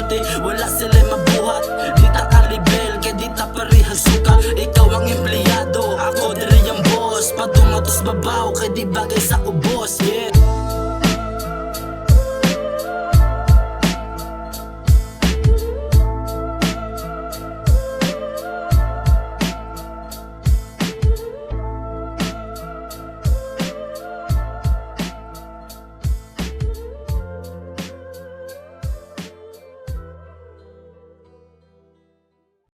pati wala sila mabuhat. Di ta kalibel, kay di ta parehas suka. Ikaw ang empleyado, ako diri ang boss. Patungo tos babaw, kay di bagay sa